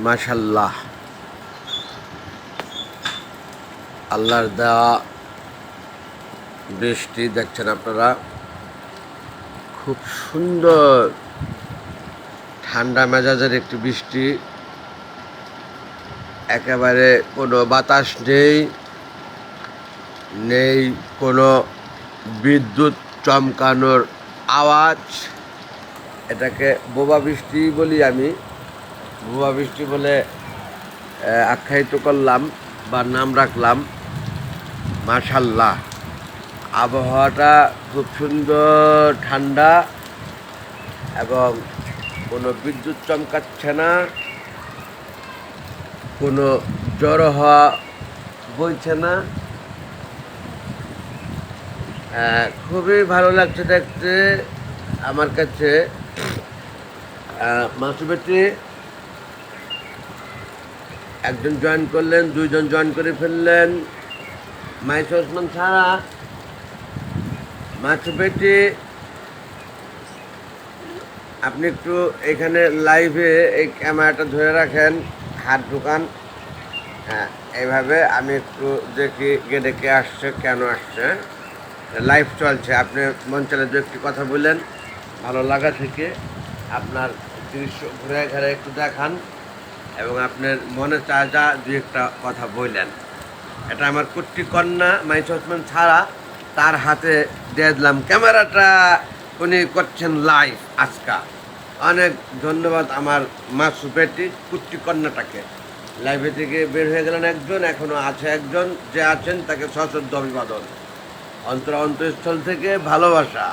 মাশাল্লাহ, আল্লাহর দেওয়া বৃষ্টি দেখছেন আপনারা, খুব সুন্দর ঠান্ডা মেজাজের একটি বৃষ্টি। একেবারে কোনো বাতাস নেই, নেই কোনো বিদ্যুৎ চমকানোর আওয়াজ। এটাকে বোবা বৃষ্টি বলি আমি, বোবা বৃষ্টি বলে আখ্যায়িত করলাম বা নাম রাখলাম। মাশাল্লাহ, আবহাওয়াটা খুব সুন্দর ঠান্ডা এবং কোনো বিদ্যুৎ চমকাচ্ছে না, কোনো জড়ো হওয়া বইছে না। খুবই ভালো লাগছে দেখতে আমার কাছে। মাসুবেটি একজন জয়েন করলেন, দুইজন জয়েন করে ফেললেন। মাইসা ওসমান ছাড়া মাসুবেটি, আপনি একটু এখানে লাইভে এই ক্যামেরাটা ধরে রাখেন, হাত ঢুকান। হ্যাঁ, এইভাবে আমি একটু দেখি গেটে কে আসছে, কেন আসছে। লাইভ চলছে, আপনি মন চাইলে দু একটি কথা বললেন, ভালো লাগা থেকে আপনার দৃশ্য ঘুরে ঘুরে একটু দেখান এবং আপনার মনে চায় যা দু একটা কথা বললেন। এটা আমার কুট্টি কন্যা মাইসা ওসমান ছাড়া, তার হাতে দিয়ে দিলাম ক্যামেরাটা, উনি করছেন লাইভ আজকা। অনেক ধন্যবাদ আমার মাসুবেটি কুট্টি কন্যাটাকে। লাইভে থেকে বের হয়ে গেলেন একজন, এখনও আছে একজন, যে আছেন তাকে সশ্রদ্ধ অভিবাদন, অন্তরস্থল থেকে ভালোবাসা।